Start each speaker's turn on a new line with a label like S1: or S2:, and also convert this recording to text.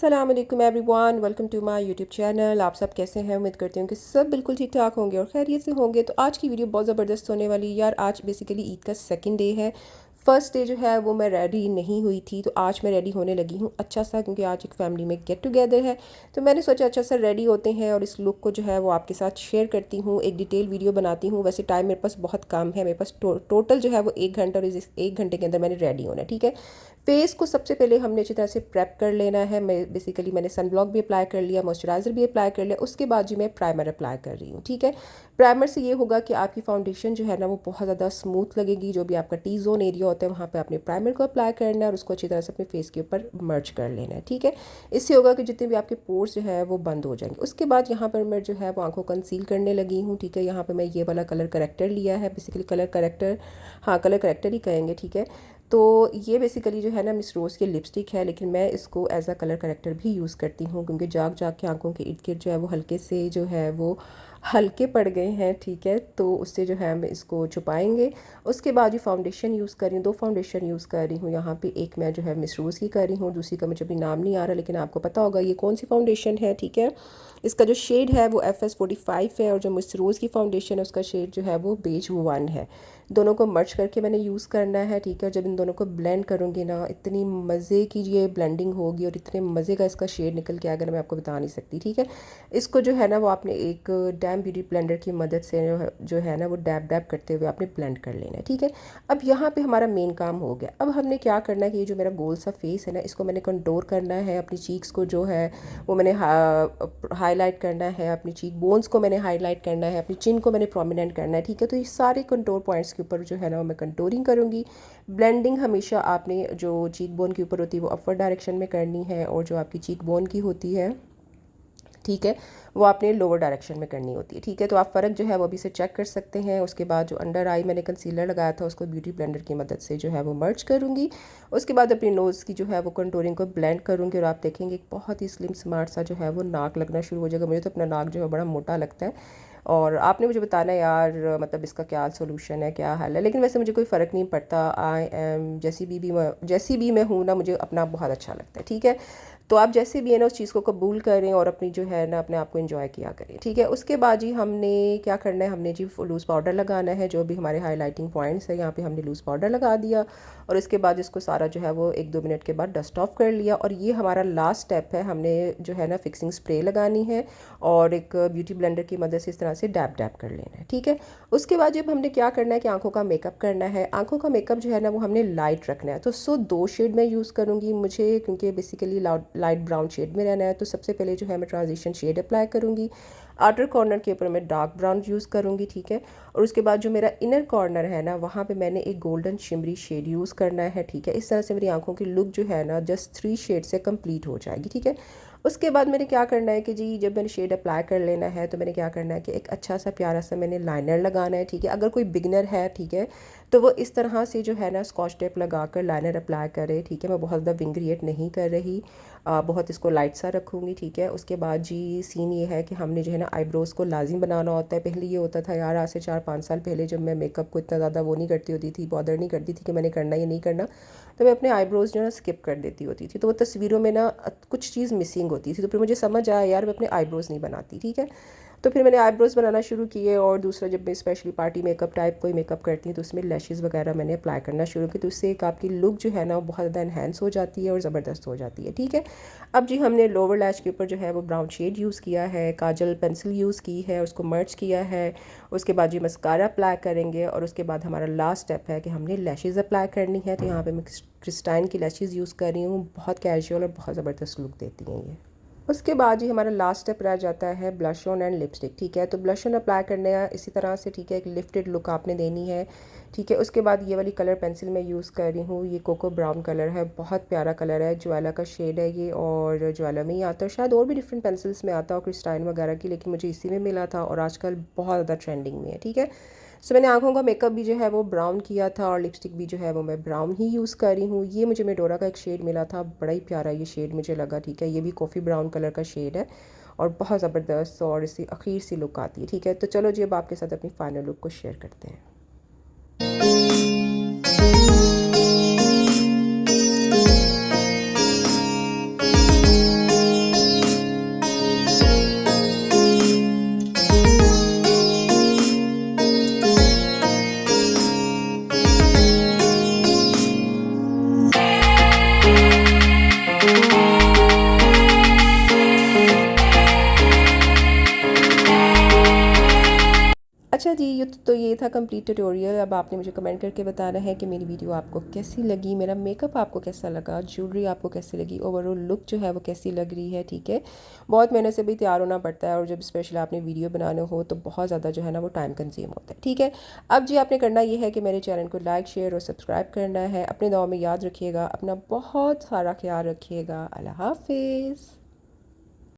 S1: अस्सलाम वालेकुम everyone, welcome to my YouTube channel. आप सब कैसे हैं? उम्मीद करती हूँ कि सब बिल्कुल ठीक ठाक होंगे और खैरियत से होंगे। तो आज की वीडियो बहुत ज़बरदस्त होने वाली है यार। आज बेसिकली ईद का सेकंड डे है। फर्स्ट डे जो है वो मैं रेडी नहीं हुई थी, तो आज मैं रेडी होने लगी हूँ अच्छा सा, क्योंकि आज एक फैमिली में गेट टुगेदर है। तो मैंने सोचा अच्छा सा रेडी होते हैं और इस लुक को जो है वो आपके साथ शेयर करती हूँ, एक डिटेल वीडियो बनाती हूँ। वैसे टाइम मेरे पास बहुत कम है, मेरे पास टोटल जो है वो 1 घंटा, और इस 1 घंटे के अंदर मैंने रेडी होना है। ठीक है, फेस को सबसे पहले हमने अच्छी तरह से प्रेप कर लेना है। मैंने सन ब्लॉक भी अप्लाई कर लिया, मॉइस्चराइज़र भी अप्लाई कर लिया। उसके बाद जी मैं प्राइमर अप्लाई कर रही हूँ। ठीक है, प्राइमर से ये होगा कि आपकी फाउंडेशन जो है ना वो बहुत ज़्यादा स्मूथ लगेगी। जो भी आपका टी जोन एरिया होता है वहाँ पे आपने प्राइमर को अप्लाई करना है और उसको अच्छी तरह से अपने फेस के ऊपर मर्ज कर लेना है। ठीक है, इससे होगा कि जितने भी आपके पोर्स जो है वो बंद हो जाएंगे। उसके बाद यहाँ पर मैं जो है वो आंखों कंसील करने लगी हूँ। ठीक है, यहाँ पर मैं ये वाला कलर करेक्टर लिया है, बेसिकली कलर करेक्टर, हाँ कलर करेक्टर ही कहेंगे। ठीक है, तो ये बेसिकली जो है ना मिस रोज़ की लिपस्टिक है, लेकिन मैं इसको एज अ कलर करेक्टर भी यूज़ करती हूँ, क्योंकि जाग जाग के आंखों के इर्द गिर्द जो है वो हल्के से जो है वो हल्के पड़ गए हैं। ठीक है, तो उससे जो है हम इसको छुपाएंगे। उसके बाद ये फाउंडेशन यूज़ कर रही हूँ, 2 फाउंडेशन यूज़ कर रही हूँ यहाँ पे। एक मैं जो है मिस रोज़ की कर रही हूँ, दूसरी का मुझे अभी नाम नहीं आ रहा, लेकिन आपको पता होगा ये कौन सी फाउंडेशन है। ठीक है, इसका जो शेड है वो FS45 है, और जो मिस रोज़ की फाउंडेशन है उसका शेड जो है वो बेज 1 है। दोनों को मर्ज करके मैंने यूज़ करना है। ठीक है, जब इन दोनों को ब्लेंड करूँगी ना, इतनी मज़े की ये ब्लेंडिंग होगी और इतने मज़े का इसका शेड निकल के आएगा ना, मैं आपको बता नहीं सकती। ठीक है, इसको जो है ना वो आपने एक डैम ब्यूटी ब्लेंडर की मदद से जो है ना वो डैब डैब करते हुए आपने ब्लेंड कर लेना है। ठीक है, अब यहाँ पे हमारा मेन काम हो गया। अब हमने क्या करना है कि ये जो मेरा गोल सा फेस है ना, इसको मैंने कंटूर करना है। अपनी चीक्स को जो है वो मैंने हाईलाइट करना है, अपनी चीक बोन्स को मैंने हाईलाइट करना है, अपनी चिन को मैंने प्रोमिनेंट करना है। ठीक है, तो ये सारे कंटूर पॉइंट्स के ऊपर जो है ना वो मैं कंटूरिंग करूँगी। ब्लेंडिंग हमेशा आपने जो चीक बोन के ऊपर होती है वो अपवर्ड डायरेक्शन में करनी है, और जो आपकी चीक बोन की होती है, ठीक है, वो आपने लोअर डायरेक्शन में करनी होती है। ठीक है, तो आप फ़र्क जो है वो अभी से चेक कर सकते हैं। उसके बाद जो अंडर आई मैंने कंसीलर लगाया था उसको ब्यूटी ब्लेंडर की मदद से जो है वो मर्ज करूँगी। उसके बाद अपनी नोज़ की जो है वो कंटूरिंग को ब्लेंड करूँगी, और आप देखेंगे एक बहुत ही स्लिम स्मार्ट सा जो है वो नाक लगना शुरू हो जाएगा। मुझे तो अपना नाक जो है बड़ा मोटा लगता है, और आपने मुझे बताना यार मतलब इसका क्या सोल्यूशन है, क्या हल है। लेकिन वैसे मुझे कोई फ़र्क नहीं पड़ता। आई एम जैसी भी मैं हूँ ना, मुझे अपना बहुत अच्छा लगता है। ठीक है, तो आप जैसे भी है ना उस चीज़ को कबूल करें और अपनी जो है ना अपने आप को एंजॉय किया करें। ठीक है, उसके बाद जी हमने क्या करना है, हमने जी लूज़ पाउडर लगाना है। जो भी हमारे हाईलाइटिंग पॉइंट्स है यहाँ पे हमने लूज़ पाउडर लगा दिया, और उसके बाद इसको सारा जो है वो 1-2 मिनट के बाद डस्ट ऑफ कर लिया। और ये हमारा लास्ट स्टेप है, हमने जो है ना फिक्सिंग स्प्रे लगानी है और एक ब्यूटी ब्लेंडर की मदद से इस तरह से डैब डैब कर लेना है। ठीक है, उसके बाद जब हमने क्या करना है कि आंखों का मेकअप करना है। आंखों का मेकअप जो है ना वो हमने लाइट रखना है। तो 2 शेड में यूज़ करूँगी मुझे, क्योंकि बेसिकली लाइट ब्राउन शेड में रहना है। तो सबसे पहले जो है मैं ट्रांजिशन शेड अप्लाई करूँगी। आउटर कॉर्नर के ऊपर मैं डार्क ब्राउन यूज़ करूँगी। ठीक है, और उसके बाद जो मेरा इनर कॉर्नर है ना वहाँ पे मैंने एक गोल्डन शिमरी शेड यूज़ करना है। ठीक है, इस तरह से मेरी आंखों की लुक जो है ना जस्ट 3 शेड से कंप्लीट हो जाएगी। ठीक है, उसके बाद मैंने क्या करना है कि जी जब मैंने शेड अप्लाई कर लेना है, तो मैंने क्या करना है कि एक अच्छा सा प्यारा सा मैंने लाइनर लगाना है। ठीक है, अगर कोई बिगनर है, ठीक है, तो वो इस तरह से जो है ना स्कॉच टेप लगा कर लाइनर अप्लाई करे। ठीक है, मैं बहुत ज़्यादा विंग क्रिएट नहीं कर रही, बहुत इसको लाइट सा रखूँगी। ठीक है, उसके बाद जी सीन ये है कि हमने जो है ना आईब्रोज़ को लाजिम बनाना होता है। पहले ये होता था यार, आज से 4-5 साल पहले जब मैं मेकअप को इतना ज़्यादा वो नहीं करती होती थी, बॉदर नहीं करती थी कि मैंने करना या नहीं करना, तो मैं अपने आईब्रोज़ जो है ना स्किप कर देती होती थी। तो वो तस्वीरों में ना कुछ चीज़ मिसिंग होती थी, तो फिर मुझे समझ आया यार मैं अपने आईब्रोज़ नहीं बनाती। ठीक है, तो फिर मैंने आईब्रोज़ बनाना शुरू किए। और दूसरा, जब मैं स्पेशली पार्टी मेकअप टाइप कोई मेकअप करती हूँ तो उसमें लैशेज़ वगैरह मैंने अप्लाई करना शुरू की, तो उससे एक आपकी लुक जो है ना वो बहुत ज़्यादा इन्हेंस हो जाती है और ज़बरदस्त हो जाती है। ठीक है, अब जी हमने लोअर लैश के ऊपर जो है वो ब्राउन शेड यूज़ किया है, काजल पेंसिल यूज़ की है, उसको मर्ज किया है। उसके बाद जी मस्कारा अप्लाई करेंगे, और उसके बाद हमारा लास्ट स्टेप है कि हमने लैशेज़ अप्लाई करनी है। तो यहाँ पे मैं क्रिस्टाइन की लैशेज़ यूज़ कर रही हूँ, बहुत कैजुअल और बहुत ज़बरदस्त लुक देती हैं ये। उसके बाद ही हमारा लास्ट स्टेप रह जाता है ब्लश ऑन एंड लिपस्टिक। ठीक है, तो ब्लश ऑन अप्लाई करने है इसी तरह से। ठीक है, एक लिफ्टेड लुक आपने देनी है। ठीक है, उसके बाद ये वाली कलर पेंसिल मैं यूज़ कर रही हूँ, ये कोको ब्राउन कलर है, बहुत प्यारा कलर है, ज्वाला का शेड है ये, और ज्वाला में ही आता है, शायद और भी डिफरेंट पेंसिल्स में आता है और क्रिस्टाइन वगैरह की, लेकिन मुझे इसी में मिला था और आजकल बहुत ज़्यादा ट्रेंडिंग में है। ठीक है, सो मैंने आंखों का मेकअप भी जो है वो ब्राउन किया था, और लिपस्टिक भी जो है वो मैं ब्राउन ही यूज़ कर रही हूँ। ये मुझे मेडोरा का एक शेड मिला था, बड़ा ही प्यारा ये शेड मुझे लगा। ठीक है, ये भी कॉफ़ी ब्राउन कलर का शेड है और बहुत ज़बरदस्त और इसकी अखीर सी लुक आती है। ठीक है, तो चलो जी अब आपके साथ अपनी फाइनल लुक को शेयर करते हैं। अच्छा जी, ये था कंप्लीट ट्यूटोरियल। अब आपने मुझे कमेंट करके बताना है कि मेरी वीडियो आपको कैसी लगी, मेरा मेकअप आपको कैसा लगा, ज्वेलरी आपको कैसी लगी, ओवरऑल लुक जो है वो कैसी लग रही है। ठीक है, बहुत मेहनत से भी तैयार होना पड़ता है और जब स्पेशल आपने वीडियो बनाने हो तो बहुत ज़्यादा जो है ना वो टाइम कंज्यूम होता है। ठीक है, अब जी आपने करना ये है कि मेरे चैनल को लाइक शेयर और सब्सक्राइब करना है। अपने दुआ में याद रखिएगा, अपना बहुत सारा ख्याल रखिएगा। अल्लाह हाफिज़।